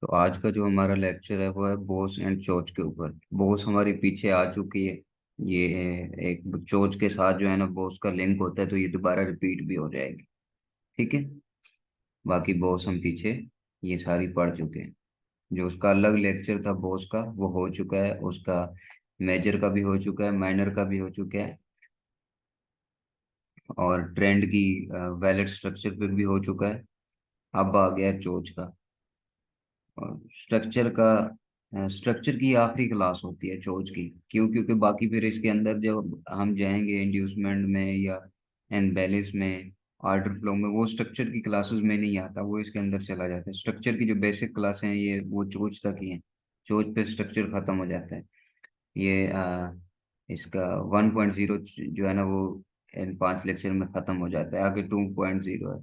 तो आज का जो हमारा लेक्चर है वो है बोस एंड चोच के ऊपर। बोस हमारी पीछे आ चुकी है। ये एक चोच के साथ जो है ना बोस का लिंक होता है, तो ये दोबारा रिपीट भी हो जाएगी। ठीक है। बाकी बोस हम पीछे ये सारी पढ़ चुके हैं। जो उसका अलग लेक्चर था बोस का वो हो चुका है, उसका मेजर का भी हो चुका है, माइनर का भी हो चुका है, और ट्रेंड की वैलिड स्ट्रक्चर पे भी हो चुका है। अब आ गया चोच का। और स्ट्रक्चर की आखिरी क्लास होती है चोच की। क्यों? क्योंकि बाकी फिर इसके अंदर जब हम जाएंगे इंड्यूसमेंट में या एनबैलेंस में, आर्डर फ्लो में, वो स्ट्रक्चर की क्लासेस में नहीं आता, वो इसके अंदर चला जाता है। स्ट्रक्चर की जो बेसिक क्लास हैं ये वो चोच तक ही है। चोच पे स्ट्रक्चर खत्म हो जाता है। ये इसका 1.0 जो है ना वो इन 5 लेक्चर में खत्म हो जाता है। आगे 2.0 है।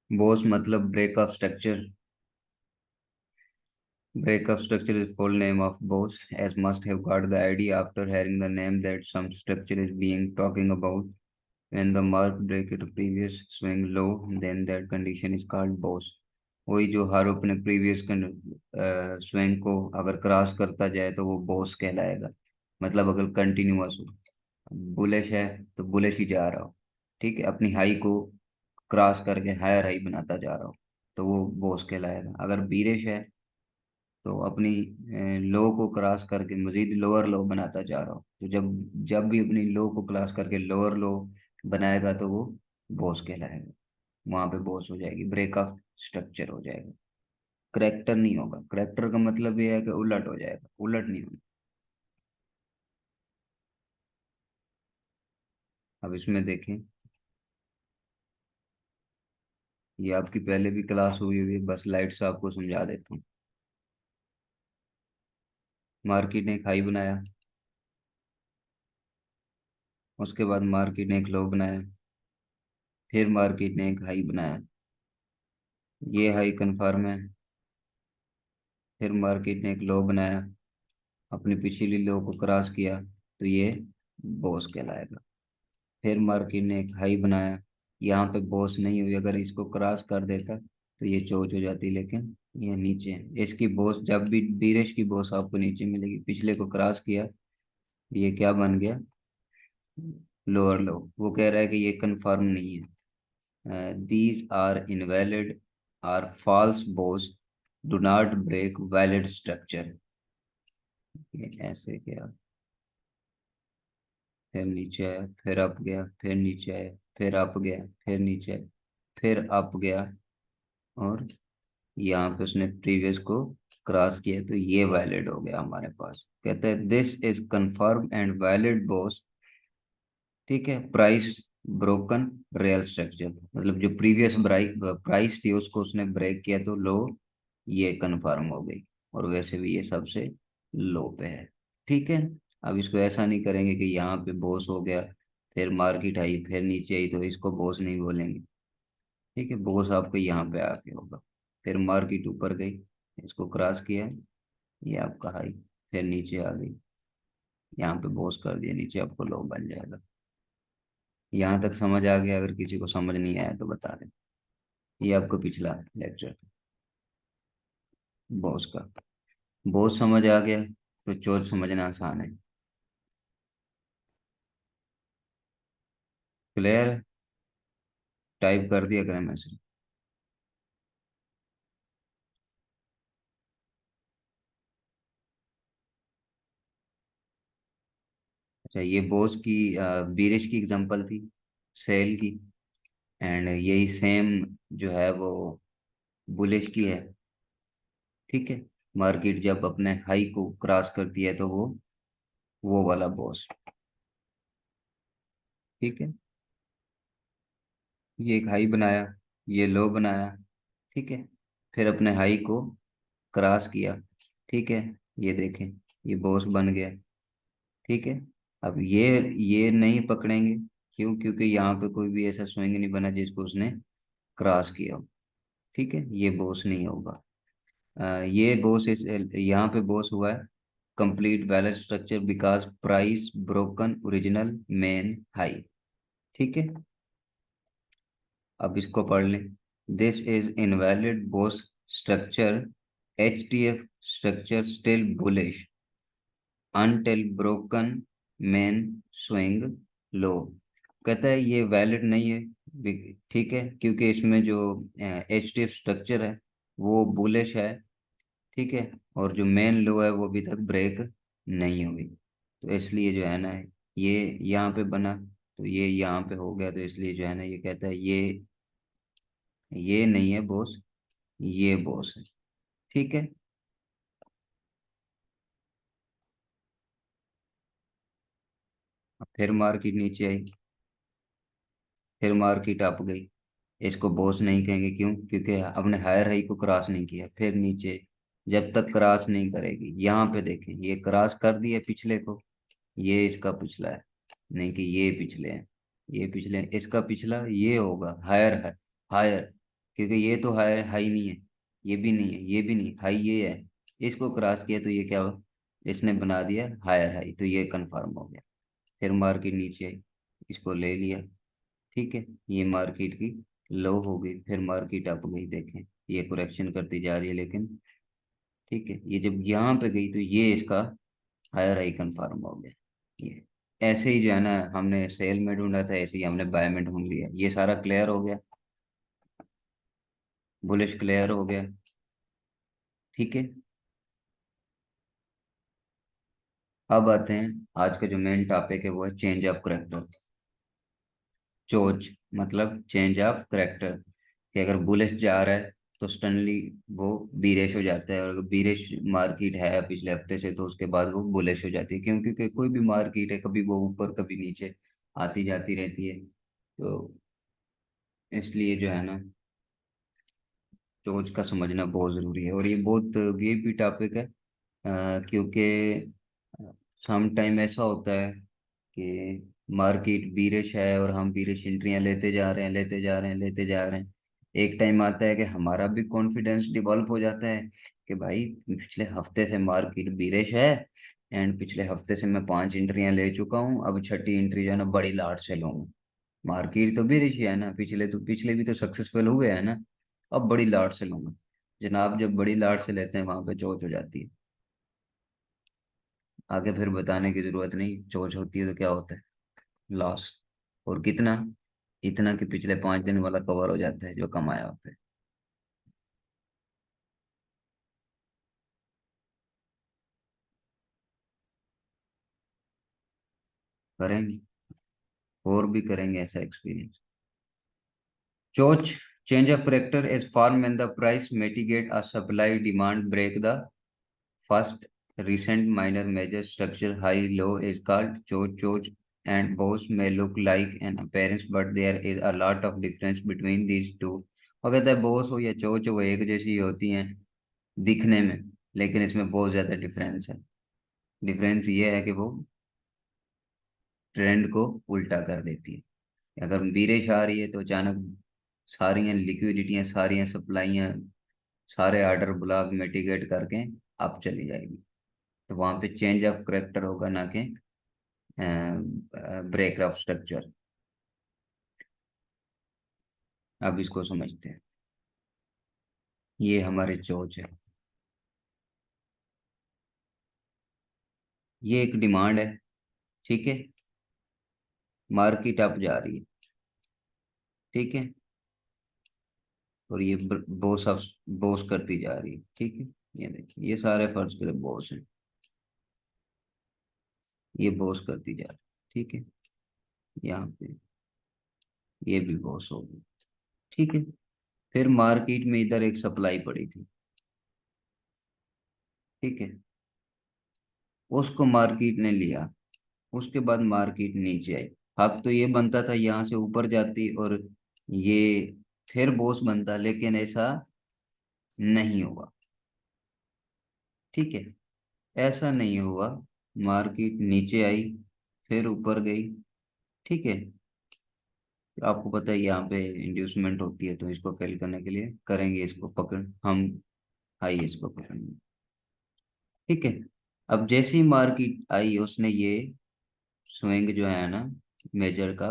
बोस मतलब break of structure. Breakup structure is full name of Bose, as must have got the idea after hearing the name that some structure is being talking about. When the mark break at a previous swing low, then that condition is called Bose. वही जो हर अपने previous swing को अगर cross करता जाए तो वो बोस कहलाएगा। मतलब अगर कंटिन्यूअस हो, बुलिश है तो बुलिश ही जा रहा हो, ठीक है, अपनी हाई को क्रॉस करके हायर हाई बनाता जा रहा हो, तो वो बोस कहलाएगा। अगर बीरिश है तो अपनी लो को क्रॉस करके मजीद लोअर लो बनाता जा रहा हो, तो जब जब भी अपनी लो को क्रॉस करके लोअर लो बनाएगा तो वो बॉस कहलाएगा। वहां पे बॉस हो जाएगी, ब्रेक ऑफ स्ट्रक्चर हो जाएगा। करेक्टर नहीं होगा। करेक्टर का मतलब ये है कि उलट हो जाएगा, उलट नहीं होगा। अब इसमें देखें, ये आपकी पहले भी क्लास हुई हुई है, बस लाइट से आपको समझा देता हूँ। मार्केट ने एक हाई बनाया, उसके बाद मार्केट ने एक लो बनाया, फिर मार्केट ने एक हाई बनाया, ये हाई कन्फर्म है। फिर मार्केट ने एक लो बनाया, अपनी पिछली लो को क्रॉस किया, तो ये बॉस कहलाएगा। फिर मार्केट ने एक हाई बनाया, यहाँ पे बॉस नहीं हुई, अगर इसको क्रॉस कर देता तो ये चोच हो जाती, लेकिन ये नीचे है। इसकी बॉस जब भी बीरेश की बॉस आपको नीचे मिलेगी, पिछले को क्रॉस किया, ये क्या बन गया? Lower low. वो कह रहा है कि ये कंफर्म नहीं है, these are invalid, are false BOS, do not break valid structure. ये ऐसे क्या? फिर नीचे आया, फिर अप गया, फिर नीचे आया, फिर अप गया, फिर नीचे आया, फिर अप गया, और यहाँ पे उसने प्रीवियस को क्रॉस किया, तो ये वैलिड हो गया हमारे पास। कहते हैं this is confirm and valid Bose. ठीक है। प्राइस ब्रोकन रियल स्ट्रक्चर, मतलब जो प्रीवियस प्राइस थी उसको उसने ब्रेक किया तो लो, ये कंफर्म हो गई। और वैसे भी ये सबसे लो पे है। ठीक है। अब इसको ऐसा नहीं करेंगे कि यहाँ पे बॉस हो गया, फिर मार्केट आई, फिर नीचे आई, तो इसको बॉस नहीं बोलेंगे। ठीक है। बॉस आपको यहाँ पे आके होगा। फिर मार्केट ऊपर गई, इसको क्रॉस किया, ये आपका हाई, फिर नीचे आ गई, यहाँ पे बॉस कर दिया, नीचे आपको लो बन जाएगा। यहाँ तक समझ आ गया? अगर किसी को समझ नहीं आया तो बता दें। ये आपको पिछला लेक्चर बॉस का। बॉस समझ आ गया तो चोट समझना आसान है। क्लियर है? टाइप कर दिया करें मैसेज। अच्छा, ये बॉस की बीरिश की एग्जांपल थी, सेल की। एंड यही सेम जो है वो बुलिश की है। ठीक है। मार्केट जब अपने हाई को क्रॉस करती है तो वो वाला बॉस। ठीक है। ये एक हाई बनाया, ये लो बनाया, ठीक है, फिर अपने हाई को क्रॉस किया, ठीक है, ये देखें, ये बॉस बन गया। ठीक है। अब ये नहीं पकड़ेंगे। क्यों? क्योंकि यहाँ पे कोई भी ऐसा स्विंग नहीं बना जिसको उसने क्रॉस किया हो। ठीक है। ये बॉस नहीं होगा। ये बॉस इस यहाँ पे बॉस हुआ है, complete valid structure because price broken original main high. ठीक है, अब इसको पढ़ लें। This is invalid Bose structure, H T F structure still bullish until broken main swing low. कहता है ये वैलिड नहीं है, ठीक है, क्योंकि इसमें जो एच टी एफ स्ट्रक्चर है वो बुलिश है। ठीक है, और जो मेन लो है वो अभी तक ब्रेक नहीं हुई, तो इसलिए जो है ना, ये यहाँ पे बना, तो ये यहाँ पे हो गया, तो इसलिए जो है ना ये कहता है ये नहीं है बॉस, ये बॉस है। ठीक है, अब फिर मार्केट नीचे आई, फिर मार्केट अप गई। इसको बॉस नहीं कहेंगे, क्यों? क्योंकि अपने हायर हाई को क्रॉस नहीं किया। फिर नीचे, जब तक क्रॉस नहीं करेगी, यहाँ पे देखें ये क्रॉस कर दिया पिछले को, ये इसका पिछला है, नहीं कि ये पिछले हैं, ये पिछले हैं, इसका पिछला ये होगा हायर है, हायर, क्योंकि ये तो हायर हाई नहीं है, ये भी नहीं है, ये भी नहीं, हाई ये है, इसको क्रॉस किया तो ये क्या हुआ, इसने बना दिया हायर हाई, तो ये कंफर्म हो गया। फिर मार्केट नीचे आई, इसको ले लिया। ठीक है, ये मार्केट की लो हो गई, फिर मार्केट अप गई, देखें ये करेक्शन करती जा रही है, लेकिन ठीक है, ये जब यहाँ पे गई तो ये इसका हायर हाई कंफर्म हो गया। ये ऐसे ही जो है ना, हमने सेल में ढूंढा था, ऐसे ही हमने बाय में ढूंढ लिया, ये सारा क्लियर हो गया, बुलिश क्लियर हो गया। ठीक है, अब आते हैं, आज का जो मेन टॉपिक है वो है चेंज ऑफ करेक्टर। चोच मतलब चेंज ऑफ करेक्टर, कि अगर बुलिश जा रहा है तो सडनली वो बीरिश हो जाता है, और अगर बीरिश मार्केट है पिछले हफ्ते से तो उसके बाद वो बुलिश हो जाती है, क्योंकि कोई भी मार्केट है, कभी वो ऊपर कभी नीचे आती जाती रहती है, तो इसलिए जो है ना चोच का समझना बहुत ज़रूरी है, और ये बहुत वीआईपी टॉपिक है, क्योंकि सम टाइम ऐसा होता है कि मार्केट बीरिश है और हम बीरिश एंट्रियां लेते जा रहे हैं, लेते जा रहे हैं, लेते जा रहे हैं। एक टाइम आता है कि हमारा भी कॉन्फिडेंस डिवेल्प हो जाता है कि भाई पिछले हफ्ते से मार्केट बीरिश है, एंड पिछले हफ्ते से मैं 5 एंट्रियां ले चुका हूँ, अब छठी एंट्री जो है ना बड़ी लाट से लूंगा। मार्केट तो बेरिश ही है ना, पिछले भी तो सक्सेसफुल हुए हैं ना, अब बड़ी लाट से लूंगा। जनाब जब बड़ी लाट से लेते हैं वहां पे चोच हो जाती है। आगे फिर बताने की जरूरत नहीं, चोच होती है तो क्या होता है, लॉस। और कितना? इतना कि पिछले 5 दिन वाला कवर हो जाता है जो कमाया होता है। करेंगे, और भी करेंगे ऐसा एक्सपीरियंस। चोच, change of character is form when the price mitigate a supply demand break the first recent minor major structure high low is called choch and both may look like an appearance but there is a lot of difference between these two। वो कहता है बोस हो या चोच हो वो एक जैसी ही होती हैं दिखने में, लेकिन इसमें बहुत ज्यादा डिफरेंस है। डिफरेंस ये है कि वो ट्रेंड को उल्टा कर देती है। अगर बीरिश आ रही है तो अचानक सारी लिक्विडिटियां, सारी सप्लाइयाँ, सारे ऑर्डर ब्लॉक मिटिगेट करके अब चली जाएगी, तो वहां पे चेंज ऑफ करेक्टर होगा, ना कि ब्रेक ऑफ स्ट्रक्चर। अब इसको समझते हैं, ये हमारे चोच है, ये एक डिमांड है। ठीक है, मार्केट अप जा रही है। ठीक है, और ये बोस ऑफ बोस करती जा रही है। ठीक है, ये देखिए ये सारे फर्ज के बॉस हैं, ये बोस करती जा रही है। ठीक है, यहाँ पे ये भी बॉस हो गई। ठीक है, फिर मार्केट में इधर एक सप्लाई पड़ी थी। ठीक है, उसको मार्केट ने लिया, उसके बाद मार्केट नीचे आई। हक तो ये बनता था यहाँ से ऊपर जाती और ये फिर बॉस बनता, लेकिन ऐसा नहीं हुआ। ठीक है, ऐसा नहीं हुआ, मार्केट नीचे आई, फिर ऊपर गई। ठीक है, आपको पता है यहाँ पे इंड्यूसमेंट होती है, तो इसको फेल करने के लिए करेंगे इसको पकड़ हम, हाई इसको पकड़ेंगे। ठीक है, अब जैसे ही मार्केट आई उसने ये स्विंग जो है ना मेजर का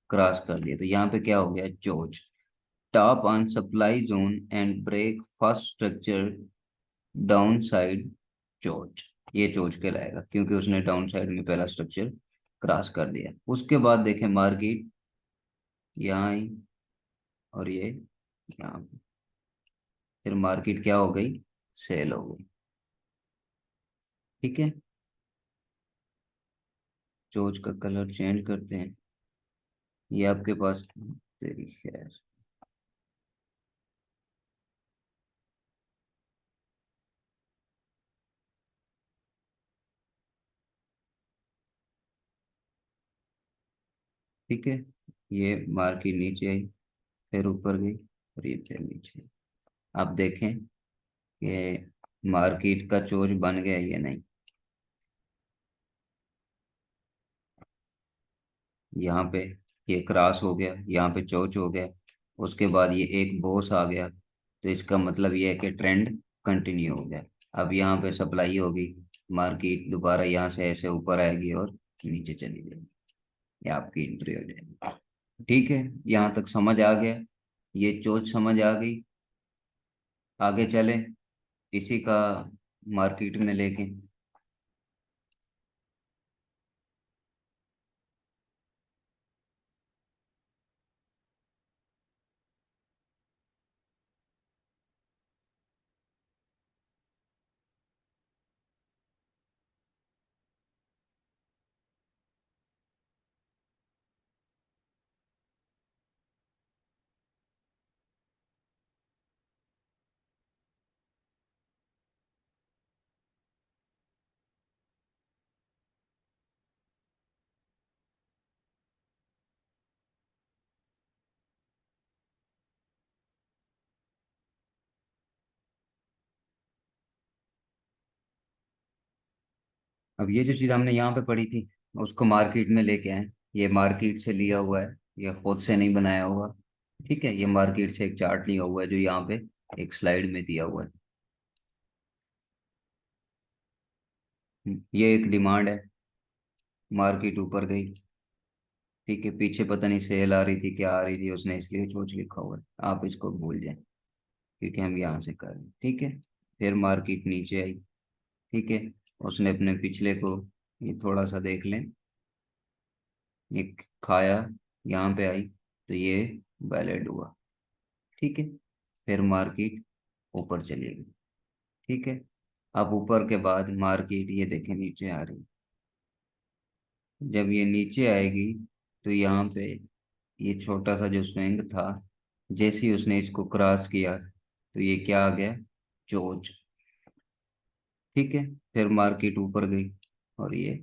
क्रॉस कर दिया, तो यहाँ पे क्या हो गया, CHoCH. Top on supply zone and break first structure down side CHoCH. ये चोच कहलाएगा क्योंकि उसने डाउन साइड में पहला स्ट्रक्चर क्रॉस कर दिया। उसके बाद देखें मार्केट यहाँ आई और ये यहाँ पे, फिर मार्केट क्या हो गई, सेल हो गई। ठीक है, चोच का कलर चेंज करते हैं। ये आपके पास तेरी खैर। ठीक है, ये मार्केट नीचे आई, फिर ऊपर गई और ये फिर नीचे आई। आप देखें कि मार्केट का चोच बन गया या नहीं। यहाँ पे ये क्रॉस हो गया, यहाँ पे चोच हो गया, उसके बाद ये एक बोस आ गया, तो इसका मतलब ये है कि ट्रेंड कंटिन्यू हो गया। अब यहाँ पे सप्लाई होगी, मार्केट दोबारा यहाँ से ऐसे ऊपर आएगी और नीचे चली जाएगी, ये आपकी एंट्री हो जाएगी। ठीक है, यहाँ तक समझ आ गया, ये चोच समझ आ गई। आगे चले इसी का मार्केट में लेके। अब ये जो चीज़ हमने यहाँ पे पढ़ी थी उसको मार्केट में लेके आए। ये मार्केट से लिया हुआ है, ये खुद से नहीं बनाया हुआ। ठीक है, ये मार्केट से एक चार्ट लिया हुआ है जो यहाँ पे एक स्लाइड में दिया हुआ है। ये एक डिमांड है, मार्केट ऊपर गई। ठीक है, पीछे पता नहीं सेल आ रही थी क्या आ रही थी, उसने इसलिए सोच लिखा हुआ है, आप इसको भूल जाएं क्योंकि हम यहाँ से कर रहे हैं। ठीक है, फिर मार्केट नीचे आई। ठीक है, उसने अपने पिछले को ये थोड़ा सा देख लें, ये खाया, यहाँ पे आई, तो ये वैलिड हुआ। ठीक है, फिर मार्केट ऊपर चली गई। ठीक है, अब ऊपर के बाद मार्केट ये देखें नीचे आ रही। जब ये नीचे आएगी तो यहाँ पे ये छोटा सा जो स्विंग था, जैसे ही उसने इसको क्रॉस किया तो ये क्या आ गया, चोच। ठीक है, फिर मार्केट ऊपर गई और ये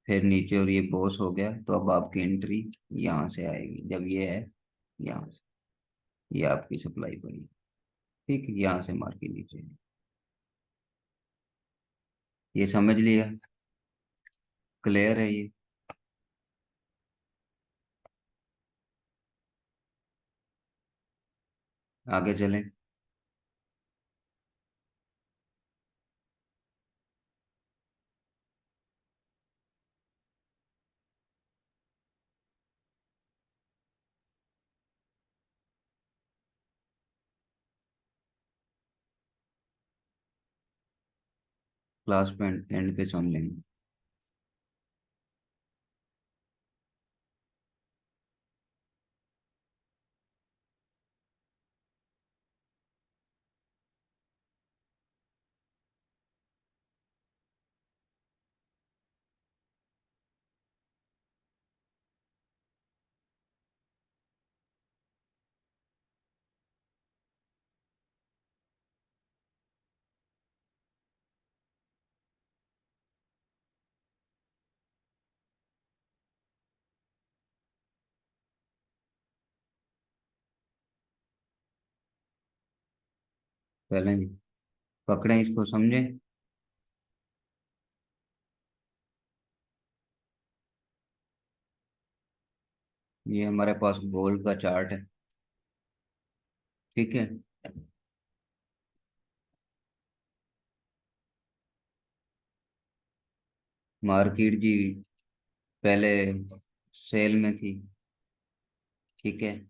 फिर नीचे और ये बॉस हो गया, तो अब आपकी एंट्री यहाँ से आएगी। जब ये है यहाँ से, ये आपकी सप्लाई पड़ी। ठीक है, यहाँ से मार्केट नीचे है। ये समझ लिया, क्लियर है ये। आगे चलें। क्लास पे एंड पे सुन लेंगे। पहले पकड़े इसको, समझे। ये हमारे पास गोल्ड का चार्ट है। ठीक है, मार्केट जी पहले सेल में थी। ठीक है।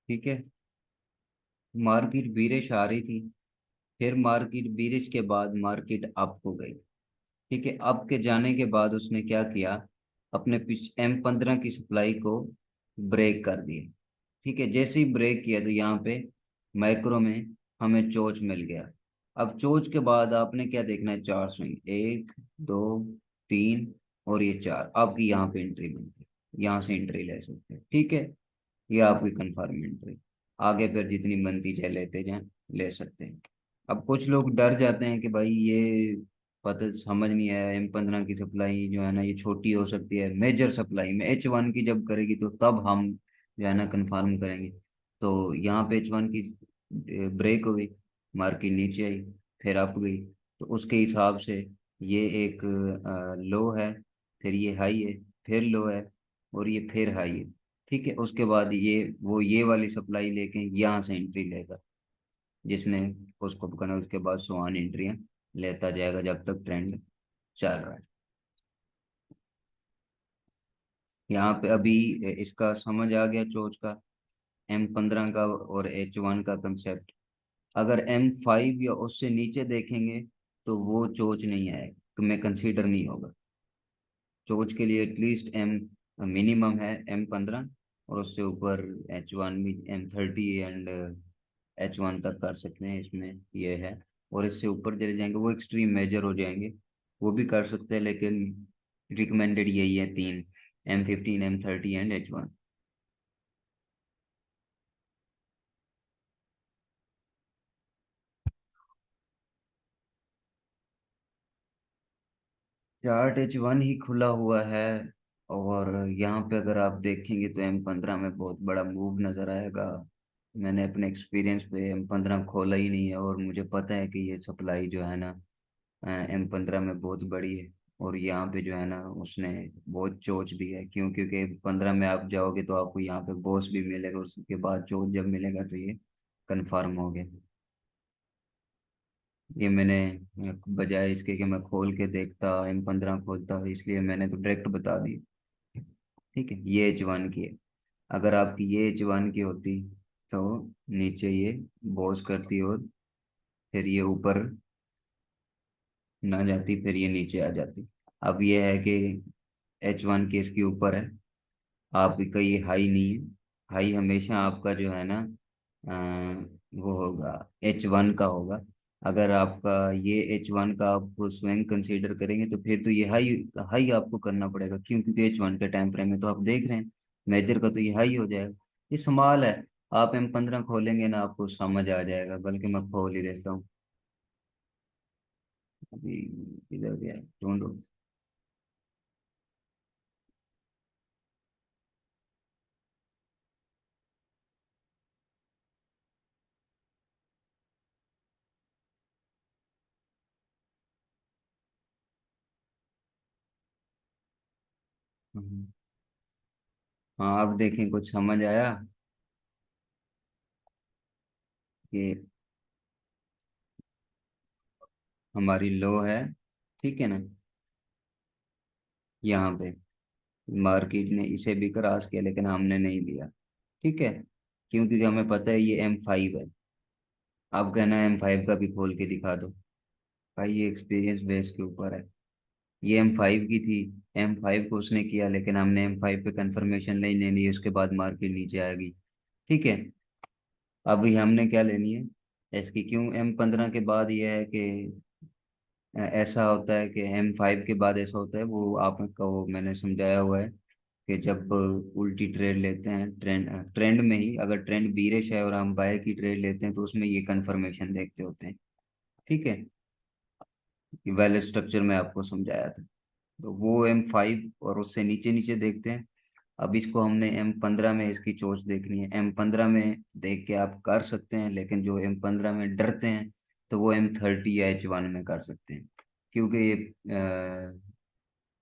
ठीक है। मार्केट बीरिश आ रही थी। फिर मार्केट बीरिश के बाद मार्केट अप हो गई। ठीक है, अप के जाने के बाद उसने क्या किया, अपने M15 की सप्लाई को ब्रेक कर दिया। ठीक है, जैसे ही ब्रेक किया तो यहाँ पे माइक्रो में हमें चोच मिल गया। अब चोच के बाद आपने क्या देखना है, चार स्विंग, एक, दो, तीन और ये चार, आपकी यहाँ पे एंट्री बनती है, यहाँ से एंट्री ले सकते हैं। ठीक है, ये आपकी कंफर्म एंट्री। आगे फिर जितनी बनती चाहे लेते जाएं, ले सकते हैं। अब कुछ लोग डर जाते हैं कि भाई ये पता समझ नहीं आया, M15 की सप्लाई जो है ना ये छोटी हो सकती है, मेजर सप्लाई में H1 की जब करेगी तो तब हम जो है ना कंफर्म करेंगे। तो यहाँ पे H1 की ब्रेक हुई, मार्केट नीचे आई, फिर अप गई, तो उसके हिसाब से ये एक लो है, फिर ये हाई है, फिर लो है, और ये फिर हाई है। ठीक है, उसके बाद ये वाली सप्लाई लेके यहाँ से एंट्री लेगा, जिसने उसको पकड़ा उसके बाद 100 एंट्रियां लेता जाएगा जब तक ट्रेंड चल रहा है। यहाँ पे अभी इसका समझ आ गया चोच का, M15 का और H1 का कंसेप्ट। अगर M5 या उससे नीचे देखेंगे तो वो चोच नहीं आएगा, में कंसीडर नहीं होगा। चोच के लिए एटलीस्ट M मिनिमम है M15, और उससे ऊपर H1 भी M30 एंड H1 तक कर सकते हैं, इसमें ये है। और इससे ऊपर चले जाएंगे वो एक्सट्रीम मेजर हो जाएंगे, वो भी कर सकते हैं, लेकिन रिकमेंडेड यही है तीन, M15, M30 and H1। Chart H1 ही खुला हुआ है, और यहाँ पे अगर आप देखेंगे तो M15 में बहुत बड़ा मूव नजर आएगा। मैंने अपने एक्सपीरियंस पे M15 खोला ही नहीं है, और मुझे पता है कि ये सप्लाई जो है ना M15 में बहुत बड़ी है। और यहाँ पे जो है ना उसने बहुत चोच दी है, क्यों, क्योंकि 15 में आप जाओगे तो आपको यहाँ पे बॉस भी मिलेगा, उसके बाद चोच जब मिलेगा तो ये कंफर्म हो गया। ये मैंने बजाय इसके कि मैं खोल के देखता, M15 खोलता, इसलिए मैंने तो डायरेक्ट बता दी। ठीक है, ये H1 की है। अगर आपकी ये H1 की होती तो नीचे ये बॉस करती, और फिर ये ऊपर ना जाती, फिर ये नीचे आ जाती। अब ये है कि H1 की इसके ऊपर है, आपका ये हाई नहीं है। हाई हमेशा आपका जो है ना वो होगा H1 का होगा। अगर आपका ये H1 का आप स्विंग कंसीडर करेंगे तो फिर तो ये हाई हाई आपको करना पड़ेगा, क्यों? क्योंकि H1 के टाइम फ्रेम में तो आप देख रहे हैं मेजर का, तो ये हाई हो जाएगा। ये स्मॉल है। आप M15 खोलेंगे ना, आपको समझ आ जाएगा, बल्कि मैं खोल ही देता हूँ अभी। इधर गया, ढूंढो। हम्म। हाँ, अब देखें कुछ समझ आया कि हमारी लो है, ठीक है ना, यहाँ पे मार्केट ने इसे भी क्रॉस किया लेकिन हमने नहीं लिया, ठीक है, क्योंकि हमें पता है ये M5 है। अब कहना M5 का भी खोल के दिखा दो। भाई ये एक्सपीरियंस बेस के ऊपर है। ये M5 की थी, M5 को उसने किया लेकिन हमने M5 पे कंफर्मेशन नहीं लेनी है, उसके बाद मार्केट नीचे आएगी, ठीक है। अभी हमने क्या लेनी है, इसकी क्यों M15 के बाद ये है कि ऐसा होता है कि M5 के बाद ऐसा होता है, वो आपको वो मैंने समझाया हुआ है कि जब उल्टी ट्रेड लेते हैं, ट्रेंड ट्रेंड में ही अगर ट्रेंड बीरिश है और हम बाय की ट्रेड लेते हैं तो उसमें ये कंफर्मेशन देखते होते हैं, ठीक है। वेल स्ट्रक्चर में आपको समझाया था। तो वो M5 और उससे नीचे नीचे देखते हैं। अब इसको हमने M15 में इसकी चोट देखनी है। M15 में देख के आप कर सकते हैं, लेकिन जो M15 में डरते हैं तो वो M30 या H1 में कर सकते हैं, क्योंकि ये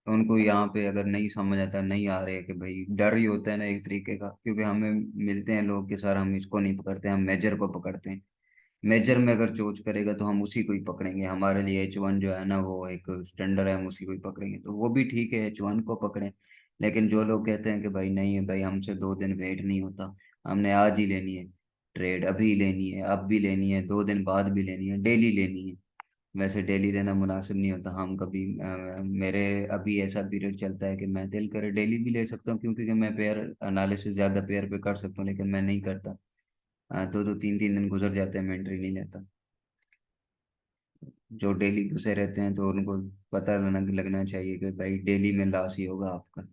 उनको यहाँ पे अगर नहीं समझ आता, नहीं आ रहे है कि भाई डर ही होता है ना एक तरीके का, क्योंकि हमें मिलते हैं लोग के सर हम इसको नहीं पकड़ते, हम मेजर को पकड़ते हैं। मेजर में अगर चोज करेगा तो हम उसी को ही पकड़ेंगे, हमारे लिए H1 जो है ना वो एक स्टैंडर्ड है, हम उसी को ही पकड़ेंगे, तो वो भी ठीक है H1 को पकड़ें। लेकिन जो लोग कहते हैं कि भाई नहीं है भाई, हमसे 2 दिन वेट नहीं होता, हमने आज ही लेनी है ट्रेड, अभी लेनी है, अब भी लेनी है, 2 दिन बाद भी लेनी है, डेली लेनी है। वैसे डेली लेना मुनासिब नहीं होता। हम कभी मेरे अभी ऐसा पीरियड चलता है कि मैं दिल करे डेली भी ले सकता हूँ, क्योंकि मैं पेयर एनालिसिस ज़्यादा पेयर पे कर सकता हूँ, लेकिन मैं नहीं करता। 2 2 3 3 दिन गुजर जाते हैं, मैं एंट्री नहीं लेता। जो डेली घुसे रहते हैं तो उनको पता लगना चाहिए कि भाई डेली में लॉस ही होगा आपका।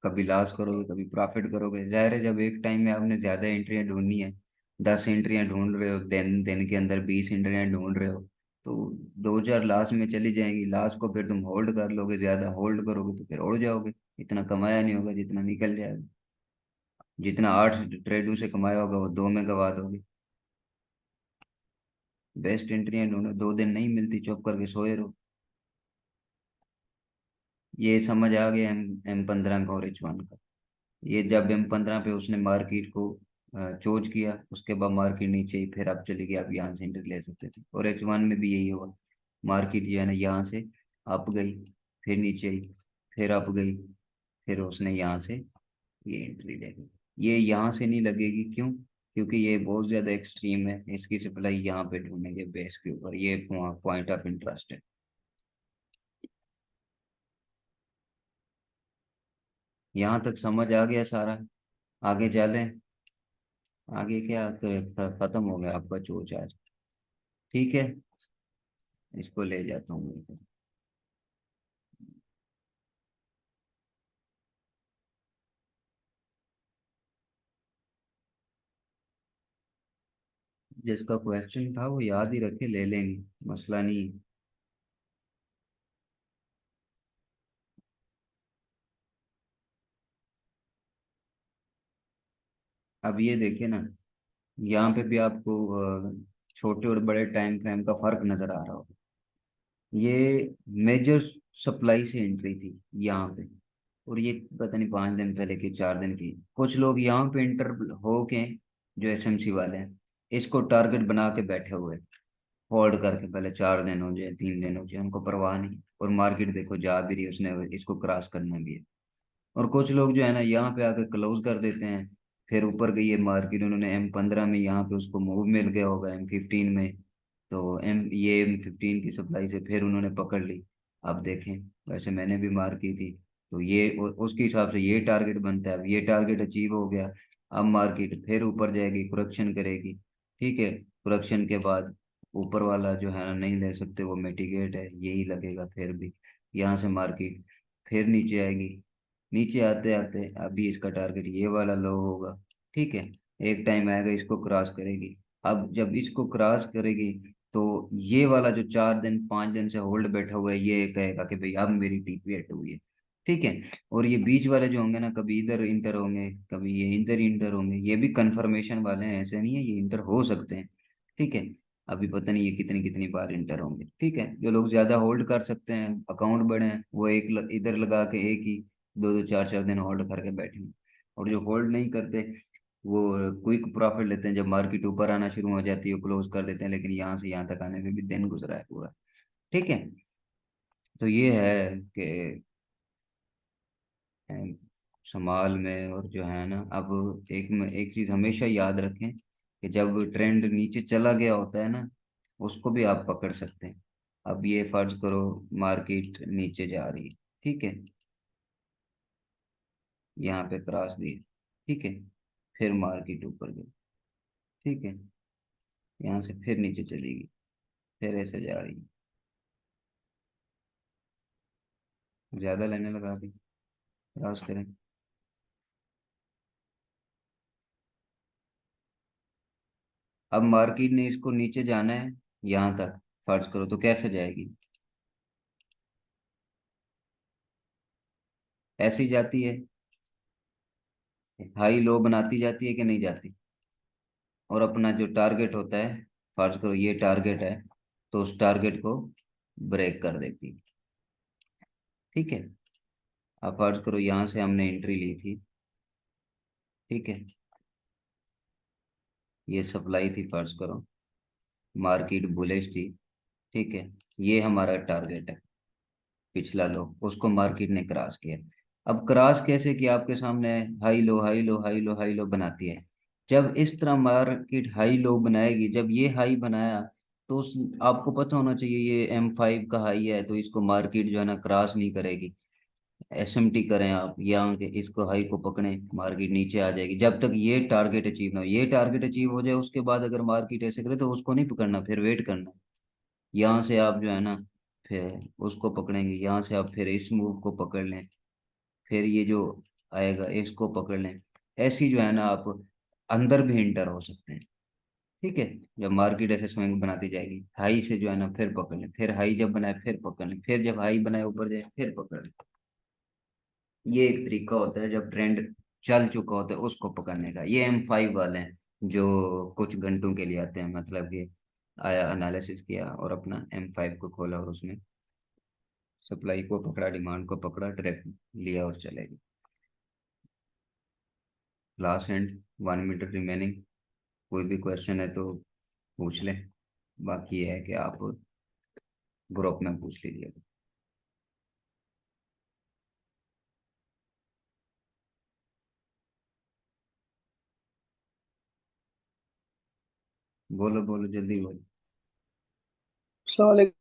कभी लॉस करोगे, कभी प्रॉफिट करोगे। जाहिर है जब एक टाइम में आपने ज़्यादा एंट्रियां ढूंढनी है, 10 एंट्रियां ढूंढ रहे हो, दिन दिन के अंदर 20 एंट्रियां ढूंढ रहे हो, तो 2 4 लास्ट में चली जाएंगी। लास्ट को फिर तुम होल्ड कर लोगे, ज़्यादा होल्ड करोगे तो फिर उड़ जाओगे, इतना कमाया नहीं होगा जितना निकल जाएगा। जितना 8 ट्रेडों से कमाया होगा वो 2 में गवा दोगे। बेस्ट एंट्रियां ढूंढो, 2 दिन नहीं मिलती चुप करके सोए रहो। ये समझ आ गया M15 का और H1 का। ये जब M15 पे उसने मार्केट को चोज किया, उसके बाद मार्केट नीचे ही, फिर आप चली गई, आप यहाँ से एंट्री ले सकते थे। और H1 में भी यही हुआ, मार्केट जो है ना यहाँ से अप गई, फिर नीचे आई, फिर अप गई, फिर उसने यहाँ से ये एंट्री ले ली। ये यहाँ से नहीं लगेगी, क्यों? क्योंकि ये बहुत ज़्यादा एक्सट्रीम है, इसकी सप्लाई यहाँ पे ढूंढेंगे बेस के ऊपर, ये पॉइंट ऑफ इंटरेस्ट है। यहाँ तक समझ आ गया सारा? आगे चलें? आगे क्या खत्म हो गया आपका चोच आज, ठीक है। इसको ले जाता हूँ मैं। जिसका क्वेश्चन था वो याद ही रखे, ले लेंगे, मसला नहीं। अब ये देखिए ना, यहाँ पे भी आपको छोटे और बड़े टाइम फ्रेम का फर्क नजर आ रहा होगा। ये मेजर सप्लाई से एंट्री थी यहाँ पे, और ये पता नहीं 5 दिन पहले की, 4 दिन की। कुछ लोग यहाँ पे इंटर हो के, जो SMC वाले हैं, इसको टारगेट बना के बैठे हुए, होल्ड करके, पहले 4 दिन हो जाए, 3 दिन हो जाए, उनको परवाह नहीं। और मार्केट देखो जा भी रही है, उसने इसको क्रॉस करना भी है। और कुछ लोग जो है ना यहाँ पे आके क्लोज कर देते हैं, फिर ऊपर गई है मार्केट, उन्होंने M15 में यहाँ पे उसको मूव मिल गया होगा M15 में, तो ये M15 की सप्लाई से फिर उन्होंने पकड़ ली। अब देखें, वैसे मैंने भी मार की थी, तो ये उसके हिसाब से ये टारगेट बनता है। अब ये टारगेट अचीव हो गया, अब मार्केट फिर ऊपर जाएगी, करेक्शन करेगी। ठीक है, करेक्शन के बाद ऊपर वाला जो है ना नहीं ले सकते, वो मिटिगेट है, यही लगेगा फिर भी। यहाँ से मार्केट फिर नीचे आएगी। नीचे आते आते अभी इसका टारगेट ये वाला लो होगा। ठीक है, एक टाइम आएगा इसको क्रॉस करेगी। अब जब इसको क्रॉस करेगी तो ये वाला जो 4 दिन 5 दिन से होल्ड बैठा हुआ है, ये कहेगा कि भाई अब मेरी टीपी हट हुई है। ठीक है, और ये बीच वाले जो होंगे ना, कभी इधर इंटर होंगे, कभी ये इधर इंटर होंगे, ये भी कंफर्मेशन वाले हैं, ऐसे नहीं है, ये इंटर हो सकते हैं। ठीक है, अभी पता नहीं ये कितनी कितनी बार इंटर होंगे। ठीक है, जो लोग ज्यादा होल्ड कर सकते हैं, अकाउंट बड़े हैं, वो इधर लगा के एक ही 2 2 4 4 दिन होल्ड करके बैठे हैं। और जो होल्ड नहीं करते, वो क्विक प्रॉफिट लेते हैं, जब मार्केट ऊपर आना शुरू हो जाती है क्लोज कर देते हैं, लेकिन यहाँ से यहाँ तक आने में भी दिन गुजरा है पूरा। ठीक है, तो ये है कि अ, संभाल में, और जो है ना, अब एक चीज हमेशा याद रखें कि जब ट्रेंड नीचे चला गया होता है ना, उसको भी आप पकड़ सकते हैं। अब ये फर्ज करो मार्केट नीचे जा रही है। ठीक है, यहाँ पे क्रॉस दी। ठीक है, फिर मार्केट ऊपर गई। ठीक है, यहाँ से फिर नीचे चलेगी, फिर ऐसे जा रही है। ज्यादा लेने लगा दी, क्रॉस करें। अब मार्केट ने इसको नीचे जाना है, यहाँ तक फर्ज करो, तो कैसे जाएगी? ऐसी जाती है, हाई लो बनाती जाती है कि नहीं जाती? और अपना जो टारगेट होता है, फर्ज करो ये टारगेट है, तो उस टारगेट को ब्रेक कर देती है। ठीक है, अब फर्ज करो यहाँ से हमने एंट्री ली थी। ठीक है, ये सप्लाई थी फर्ज करो, मार्केट बुलिश थी। ठीक है, ये हमारा टारगेट है, पिछला लो, उसको मार्केट ने क्रॉस किया। अब क्रॉस कैसे किया आपके सामने है, high low high low high low high low बनाती है। जब इस तरह मार्केट हाई लो बनाएगी, जब ये हाई बनाया, तो आपको पता होना चाहिए ये M5 का हाई है, तो इसको मार्केट जो है ना क्रॉस नहीं करेगी। SMT करें आप, यहाँ के इसको हाई को पकड़ें, मार्केट नीचे आ जाएगी जब तक ये टारगेट अचीव ना हो। ये टारगेट अचीव हो जाए उसके बाद अगर मार्केट ऐसे करे तो उसको नहीं पकड़ना, फिर वेट करना। यहाँ से आप जो है ना फिर उसको पकड़ेंगे, यहाँ से आप फिर इस मूव को पकड़ लें, फिर ये जो आएगा इसको पकड़ लें। ऐसी जो है ना आप अंदर भी इंटर हो सकते हैं। ठीक है, जब मार्केट ऐसे स्विंग बनाती जाएगी, हाई से जो है ना फिर पकड़ लें, फिर हाई जब बनाए फिर पकड़ लें, फिर जब हाई बनाए ऊपर जाए फिर पकड़ लें। ये एक तरीका होता है जब ट्रेंड चल चुका होता है उसको पकड़ने का। ये M5 वाले हैं जो कुछ घंटों के लिए आते हैं, मतलब कि आया, एनालिसिस किया और अपना M5 को खोला और उसमें सप्लाई को पकड़ा, डिमांड को पकड़ा, ट्रैप लिया और चले गए। Last and 1 minute remaining. कोई भी क्वेश्चन है तो पूछ लें, बाकी ये है कि आप ग्रुप में पूछ लीजिएगा। बोलो बोलो जल्दी बोलो। अस्सलाम वालेकुम।